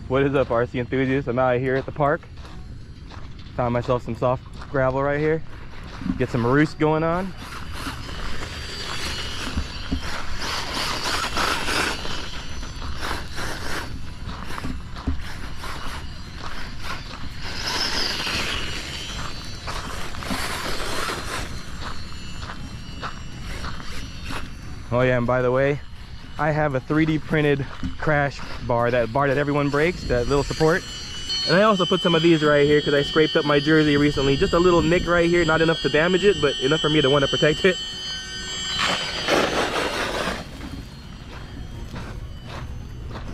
What is up, RC enthusiasts? I'm out here at the park. Found myself some soft gravel right here. Get some roost going on. Oh yeah, and by the way, I have a 3D printed crash bar, that bar that everyone breaks, that little support. And I also put some of these right here because I scraped up my jersey recently. Just a little nick right here, not enough to damage it, but enough for me to want to protect it.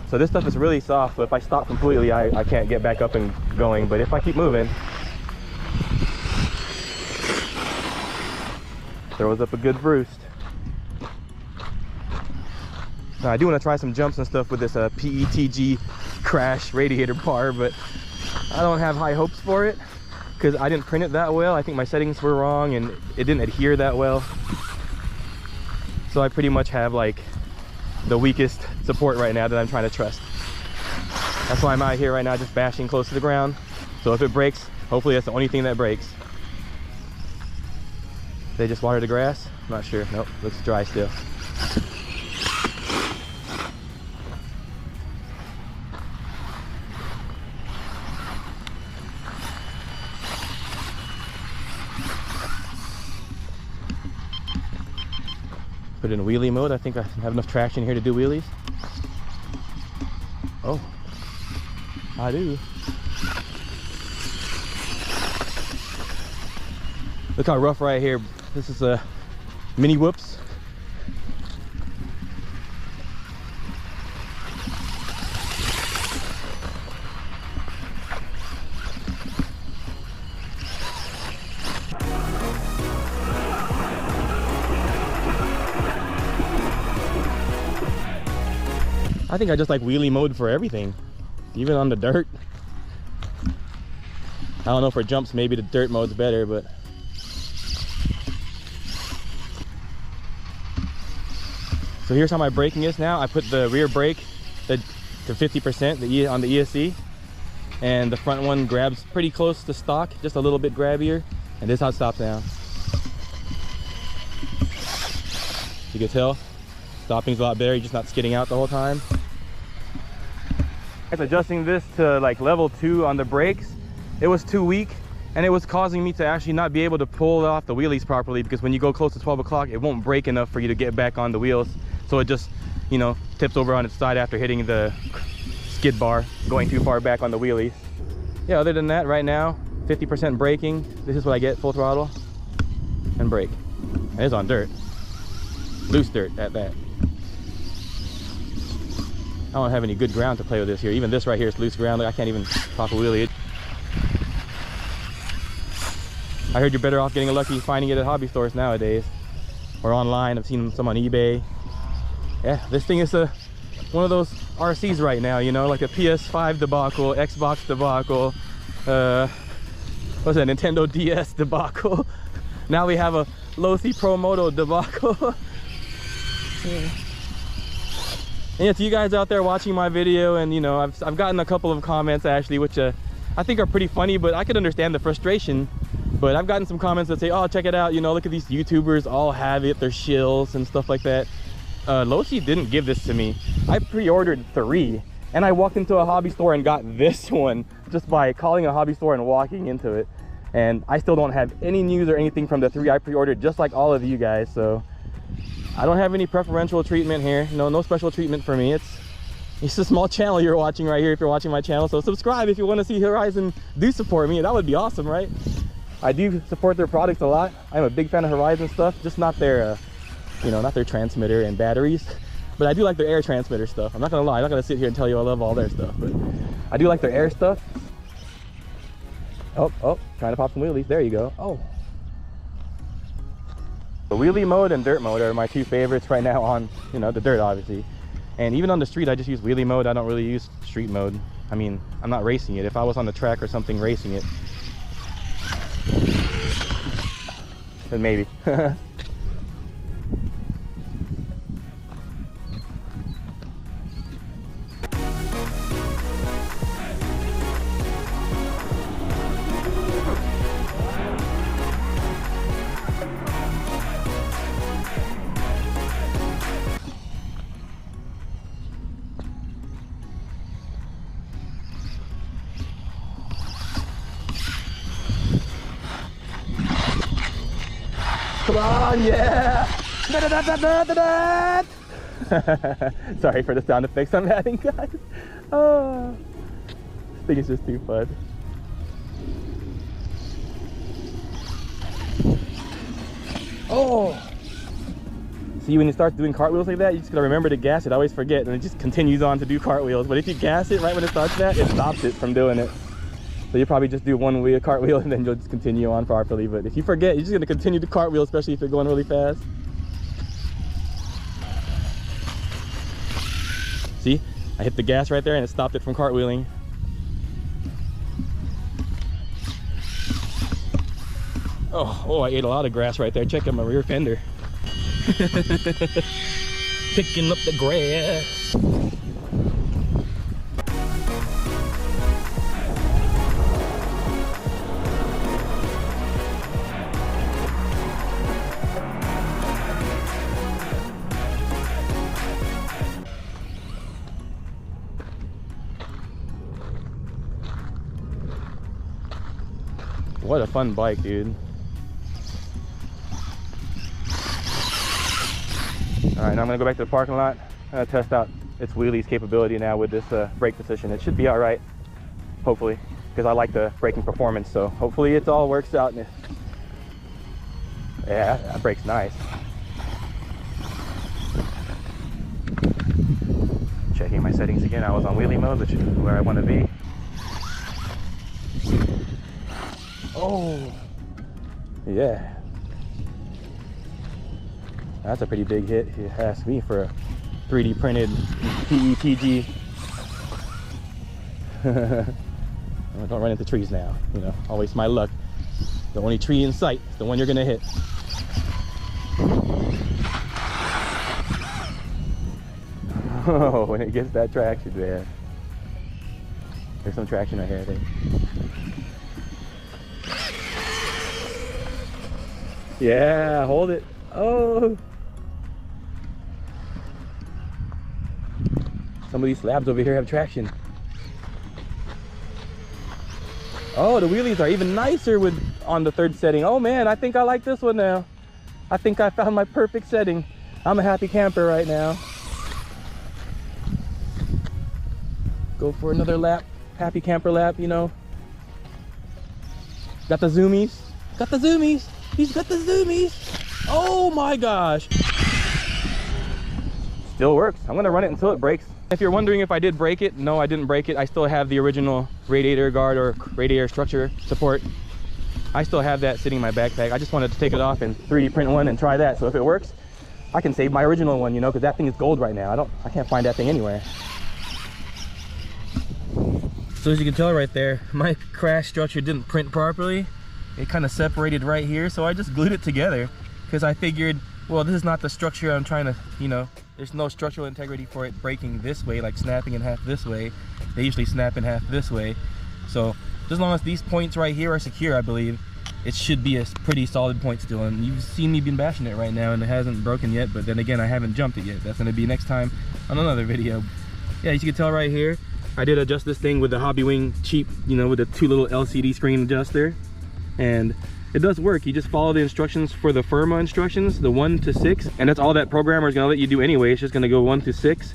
So this stuff is really soft, so if I stop completely, I can't get back up and going. But if I keep moving, throws up a good roost. Now, I do want to try some jumps and stuff with this PETG crash radiator bar, but I don't have high hopes for it because I didn't print it that well. I think my settings were wrong and it didn't adhere that well. So I pretty much have like the weakest support right now that I'm trying to trust. That's why I'm out here right now just bashing close to the ground. So if it breaks, hopefully that's the only thing that breaks. They just watered the grass? I'm not sure. Nope, looks dry still. Put it in wheelie mode. I think I have enough traction here to do wheelies. Oh, I do. Look how rough right here. This is a mini whoops. I think I just like wheelie mode for everything, even on the dirt. I don't know, for jumps maybe the dirt mode's better, but so here's how my braking is now. I put the rear brake to 50% on the ESC, and the front one grabs pretty close to stock, just a little bit grabbier, and this is how it stops now. You can tell stopping's a lot better. You're just not skidding out the whole time. Adjusting this to like level 2 on the brakes, it was too weak and it was causing me to actually not be able to pull off the wheelies properly, because when you go close to 12 o'clock it won't brake enough for you to get back on the wheels, so it just, you know, tips over on its side after hitting the skid bar going too far back on the wheelies. Yeah, other than that, right now 50% braking. This is what I get, full throttle and brake. And it's on dirt, loose dirt at that. I don't have any good ground to play with this here. Even this right here is loose ground. I can't even pop a wheelie. I heard you're better off getting lucky finding it at hobby stores nowadays, or online. I've seen some on eBay. Yeah, this thing is one of those RCs right now, you know, like a PS5 debacle, Xbox debacle, what's that, Nintendo DS debacle. Now we have a Losi Promoto debacle. Yeah. And yeah, to you guys out there watching my video, and you know, I've gotten a couple of comments actually, which I think are pretty funny, but I could understand the frustration. But I've gotten some comments that say, oh, check it out, you know, look at these YouTubers, all have it, they're shills and stuff like that. Losi didn't give this to me. I pre-ordered 3 and I walked into a hobby store and got this one just by calling a hobby store and walking into it. And I still don't have any news or anything from the 3 I pre-ordered, just like all of you guys. So I don't have any preferential treatment here. No special treatment for me. It's a small channel you're watching right here if you're watching my channel. So subscribe if you want to see Horizon do support me. That would be awesome, right? I do support their products a lot. I'm a big fan of Horizon stuff, just not their, you know, not their transmitter and batteries. But I do like their air transmitter stuff. I'm not gonna lie, I'm not gonna sit here and tell you I love all their stuff, but I do like their air stuff. Oh, trying to pop some wheelies. There you go. Oh. The wheelie mode and dirt mode are my 2 favorites right now on, you know, the dirt obviously. And even on the street, I just use wheelie mode. I don't really use street mode. I mean, I'm not racing it. If I was on the track or something racing it, then maybe. Come on, yeah! Sorry for the sound effects I'm adding, guys. Oh, this thing is just too fun. Oh! See, when you start doing cartwheels like that, you just gotta remember to gas it. I always forget, and it just continues on to do cartwheels. But if you gas it right when it starts that, it stops it from doing it. So you probably just do one wheel cartwheel and then you'll just continue on properly. But if you forget, you're just gonna continue to cartwheel, especially if you're going really fast. See, I hit the gas right there and it stopped it from cartwheeling. Oh, I ate a lot of grass right there. Check out my rear fender. Picking up the grass. What a fun bike, dude. All right, now I'm gonna go back to the parking lot. I'm gonna test out its wheelie's capability now with this brake position. It should be all right, hopefully, because I like the braking performance. So hopefully it all works out. Yeah, that brake's nice. Checking my settings again. I was on wheelie mode, which is where I want to be. Oh, yeah. That's a pretty big hit, if you ask me, for a 3D printed PETG. Don't run into trees now, you know, always my luck. The only tree in sight is the one you're gonna hit. Oh, when it gets that traction, man. There's some traction right here, I think. Yeah, hold it. Oh. Some of these slabs over here have traction. Oh, the wheelies are even nicer with on the third setting. Oh man, I think I like this one now. I think I found my perfect setting. I'm a happy camper right now. Go for another lap. Happy camper lap, you know. Got the zoomies. Got the zoomies. He's got the zoomies. Oh my gosh. Still works. I'm gonna run it until it breaks. If you're wondering if I did break it, no, I didn't break it. I still have the original radiator guard or radiator structure support. I still have that sitting in my backpack. I just wanted to take it off and 3D print one and try that. So if it works, I can save my original one, you know, because that thing is gold right now. I can't find that thing anywhere. So as you can tell right there, my crash structure didn't print properly. It kind of separated right here, so I just glued it together because I figured, well, this is not the structure I'm trying to, you know, there's no structural integrity for it breaking this way, like snapping in half this way. They usually snap in half this way. So just as long as these points right here are secure, I believe it should be a pretty solid point still. And you've seen me been bashing it right now and it hasn't broken yet, but then again, I haven't jumped it yet. That's gonna be next time on another video. Yeah, as you can tell right here, I did adjust this thing with the Hobby Wing cheap, you know, with the 2 little LCD screen adjuster. And it does work. You just follow the instructions for the Firma instructions, the 1 to 6, and that's all that programmer is going to let you do anyway. It's just going to go 1 to 6.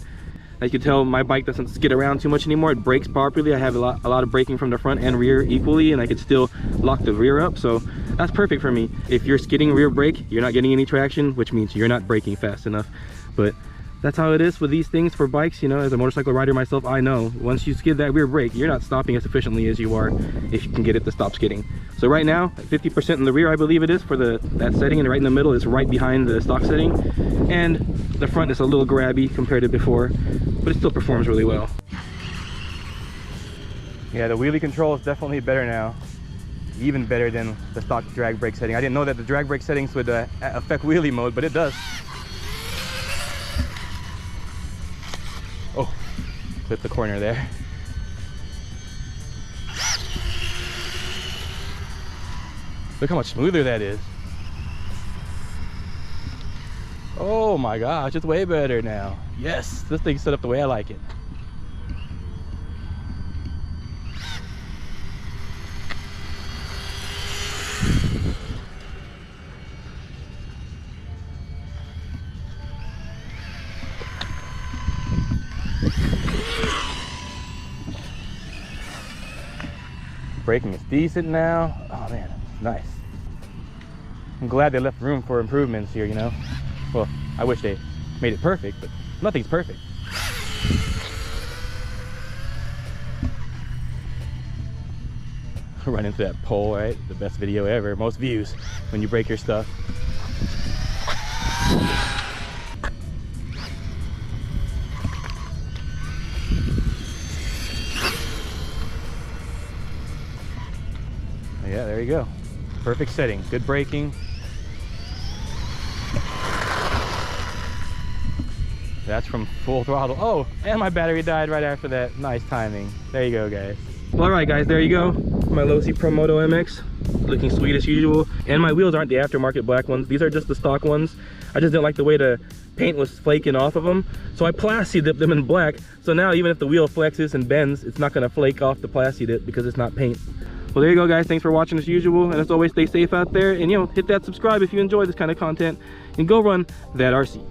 As you can tell, my bike doesn't skid around too much anymore. It brakes properly. I have a lot of braking from the front and rear equally, and I could still lock the rear up, so that's perfect for me. If you're skidding rear brake, you're not getting any traction, which means you're not braking fast enough. But that's how it is with these things for bikes, you know. As a motorcycle rider myself, I know once you skid that rear brake, you're not stopping as efficiently as you are if you can get it to stop skidding. So right now, 50% in the rear, I believe it is, for that setting, and right in the middle is right behind the stock setting, and the front is a little grabby compared to before, but it still performs really well. Yeah, the wheelie control is definitely better now, even better than the stock drag brake setting. I didn't know that the drag brake settings would affect wheelie mode, but it does. Oh, clip the corner there. Look how much smoother that is. Oh my gosh, it's way better now. Yes, this thing's set up the way I like it. Braking is decent now. Oh man, nice. I'm glad they left room for improvements here, you know. Well, I wish they made it perfect, but nothing's perfect. Run into that pole, right? The best video ever, most views when you break your stuff. Yeah, there you go. Perfect setting, good braking. That's from full throttle. Oh, and my battery died right after that. Nice timing. There you go, guys. Well, all right, guys, there you go. My Losi Promoto MX, looking sweet as usual. And my wheels aren't the aftermarket black ones. These are just the stock ones. I just didn't like the way the paint was flaking off of them. So I plasti dipped them in black. So now even if the wheel flexes and bends, it's not gonna flake off the plasti dip because it's not paint. Well, there you go, guys. Thanks for watching as usual. And as always, stay safe out there. And, you know, hit that subscribe if you enjoy this kind of content. And go run that RC.